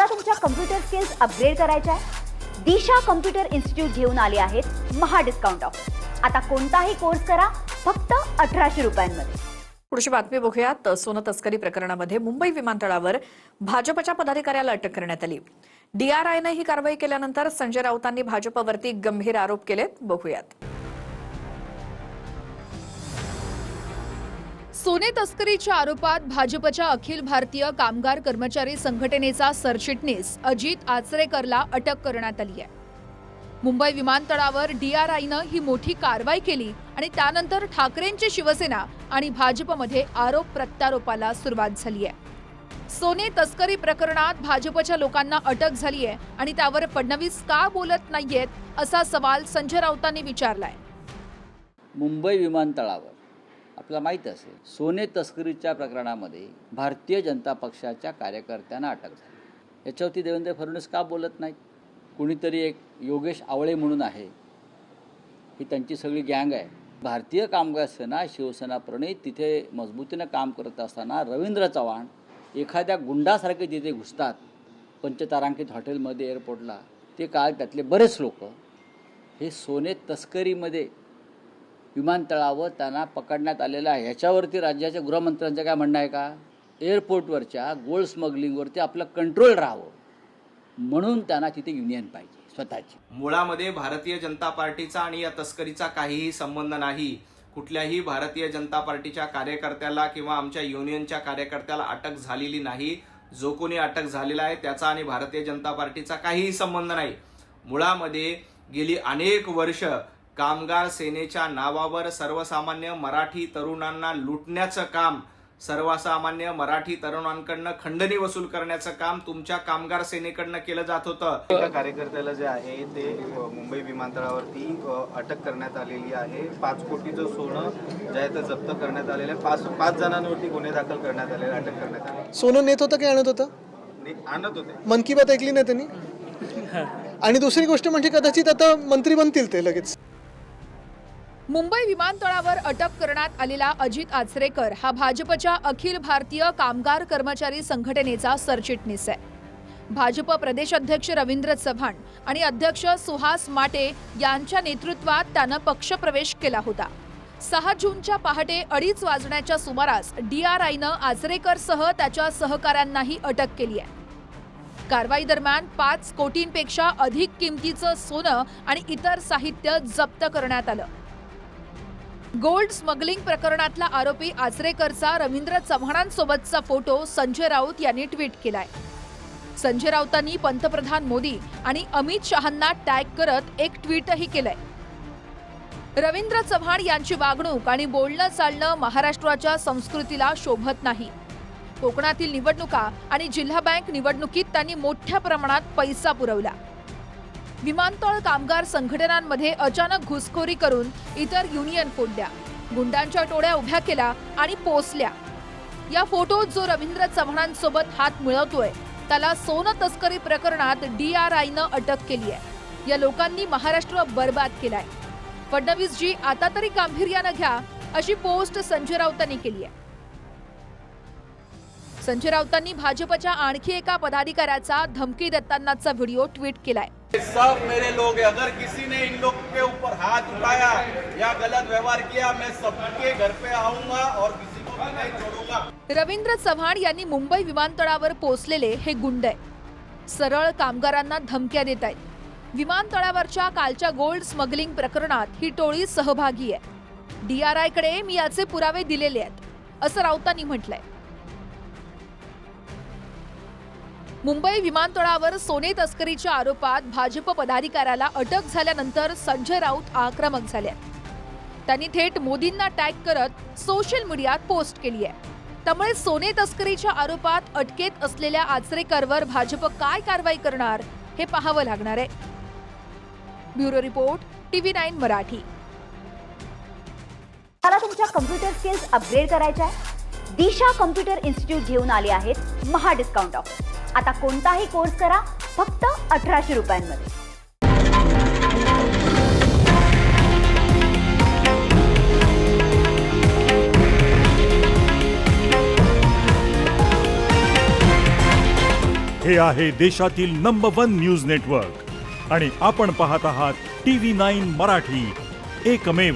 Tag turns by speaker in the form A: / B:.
A: तुम्हाला तुमच्या computer skills upgrade करायच्या आहे? दिशा कम्प्युटर इन्स्टिट्यूट घेऊन आले आहेत महा डिस्काउंट ऑफर. आता कोणताही कोर्स करा फक्त 1800 रुपयांमध्ये.
B: पुढची बातमी बघूयात. सोनं तस्करी प्रकरणामध्ये मुंबई विमानतळावर भाजपच्या पदाधिकाऱ्याला अटक करण्यात आली. DRIने ही कारवाई केल्यानंतर संजय राऊतांनी भाजपवरती गंभीर आरोप केलेत. बघूयात.
C: सोने तस्करीच्या आरोपात भाजपच्या अखिल भारतीय कामगार कर्मचारी संघटनेचा सरचिटणीस अजित आचरेकरला अटक करण्यात आली आहे. मुंबई विमानतळावर DRIनं ही मोठी कारवाई केली आणि त्यानंतर ठाकरेंची शिवसेना आणि भाजपमध्ये आरोप प्रत्यारोपाला सुरुवात झाली आहे. सोने तस्करी प्रकरणात भाजपच्या लोकांना अटक झाली आहे आणि त्यावर फडणवीस का बोलत नाहीयेत असा सवाल संजय राऊतांनी विचारलाय.
D: मुंबई विमानतळावर आपल्याला माहीत असेल, सोने तस्करीच्या प्रकरणामध्ये भारतीय जनता पक्षाच्या कार्यकर्त्यांना अटक झाली. याच्यावरती देवेंद्र फडणवीस का बोलत नाहीत? कुणीतरी एक योगेश आवळे म्हणून आहे, ही त्यांची सगळी गँग आहे. भारतीय कामगार सेना शिवसेना प्रणित तिथे मजबूतीनं काम करत असताना रवींद्र चव्हाण एखाद्या गुंडासारखे तिथे घुसतात पंचतारांकित हॉटेलमध्ये, एअरपोर्टला. ते काळ त्यातले बरेच लोक हे सोने तस्करीमध्ये विमानतळावर त्यांना पकडण्यात आलेलं आहे. ह्याच्यावरती राज्याच्या गृहमंत्र्यांचं काय म्हणणं आहे का? एअरपोर्टवरच्या गोल्ड स्मगलिंगवरती आपलं कंट्रोल राहावं म्हणून त्यांना तिथे युनियन पाहिजे स्वतःची.
E: मुळामध्ये भारतीय जनता पार्टीचा आणि या तस्करीचा काहीही संबंध नाही. कुठल्याही भारतीय जनता पार्टीच्या कार्यकर्त्याला किंवा आमच्या युनियनच्या कार्यकर्त्याला अटक झालेली नाही. जो कोणी अटक झालेला आहे त्याचा आणि भारतीय जनता पार्टीचा काहीही संबंध नाही. मुळामध्ये गेली अनेक वर्ष कामगार सेनेच्या नावावर सर्वसामान्य मराठी तरुणांना लुटण्याचं काम, सर्वसामान्य मराठी तरुणांकडनं खंडणी वसूल करण्याचं काम तुमच्या कामगार सेनेकडनं केलं जात होतं.
F: एका कार्यकर्त्याला जे आहे ते मुंबई विमानतळावरती अटक करण्यात आलेली आहे. 5 कोटीचं सोनं जे आहे ते जप्त करण्यात आलेलं आहे. 5 जणांवरती गुन्हे दाखल करण्यात आलेले, अटक करण्यात आले.
G: सोनं नेत होतं की आणत होतं?
F: आणत होते.
G: मन की बात ऐकली नाही त्यांनी. आणि दुसरी गोष्ट म्हणजे कदाचित आता मंत्री बनतील ते लगेच.
C: मुंबई विमानतळावर अटक करण्यात आलेला अजित आचरेकर हा भाजपच्या अखिल भारतीय कामगार कर्मचारी संघटनेचा सरचिटणीस आहे. भाजप प्रदेशाध्यक्ष रवींद्र चव्हाण आणि अध्यक्ष सुहास माटे यांच्या नेतृत्वात त्यानं पक्षप्रवेश केला होता. 6 जूनच्या पहाटे 2:30 वाजण्याच्या सुमारास DRIनं आचरेकरसह त्याच्या सहकाऱ्यांनाही अटक केली आहे. कारवाई दरम्यान 5 कोटींपेक्षा अधिक किमतीचं सोनं आणि इतर साहित्य जप्त करण्यात आलं. गोल्ड स्मगलिंग प्रकरणातला आरोपी आचरेकरचा रवींद्र चव्हाणांसोबतचा फोटो संजय राऊत यांनी ट्विट केलाय. संजय राऊतांनी पंतप्रधान मोदी आणि अमित शहांना टॅग करत एक ट्विटही केलंय. रवींद्र चव्हाण यांची वागणूक आणि बोलणं चालणं महाराष्ट्राच्या संस्कृतीला शोभत नाही. कोकणातील निवडणुका आणि जिल्हा बँक निवडणुकीत त्यांनी मोठ्या प्रमाणात पैसा पुरवला. विमानतळ कामगार संघटनांमध्ये अचानक घुसखोरी करून इतर युनियन फोडल्या, गुंडांच्या टोळ्या उभ्या केल्या आणि पोसल्या. या फोटोत जो रवींद्र चव्हाणांसोबत हात मिळवतोय त्याला सोनं तस्करी प्रकरणात DRIनं अटक केली आहे. या लोकांनी महाराष्ट्र बर्बाद केलाय. फडणवीसजी आता तरी गांभीर्यानं घ्या अशी पोस्ट संजय राऊतांनी केली आहे. संजय राऊतांनी भाजपच्या आणखी एका पदाधिकाऱ्याचा धमकी देतानाचा व्हिडिओ ट्विट केलाय.
H: सब मेरे लोग हैं, अगर किसी ने इन लोग के ऊपर हाथ उठाया या गलत व्यवहार किया, मैं सबके घर पे आऊंगा और किसी को भी नहीं छोड़ूंगा.
C: रवींद्र चव्हाण यांनी मुंबई विमानतळावर पोहोचलेले हे गुंड आहे. सरळ कामगारांना धमक्या देत आहेत. विमानतळावरच्या कालच्या गोल्ड स्मगलिंग प्रकरणात ही टोळी सहभागी आहे. DRIकडे मी याचे पुरावे दिलेले आहेत असं राऊतांनी म्हटलंय. मुंबई विमानतळावर सोने तस्करीच्या आरोपात भाजप पदाधिकाऱ्याला अटक झाल्यानंतर संजय राऊत आक्रमक झाले. त्यांनी थेट मोदींना टॅग करत सोशल मीडियात पोस्ट केली आहे. त्यामुळे सोने तस्करीच्या आरोपात अटकेत असलेल्या आचरेकरवर भाजप काय कारवाई करणार हे पाहावं लागणार आहे. Bureau report TV9 Marathi.
A: तुम्हाला तुमच्या कम्प्युटर स्किल्स अपग्रेड करायच्या आहे? दिशा कम्प्युटर इन्स्टिट्यूट घेऊन आले आहेत महा डिस्काउंट ऑफर. आता कोणताही कोर्स करा फक्त 1800 रुपयांमध्ये.
I: हे आहे देशातील नंबर 1 न्यूज नेटवर्क आणि आपण पाहत आहात TV9 मराठी, एकमेव.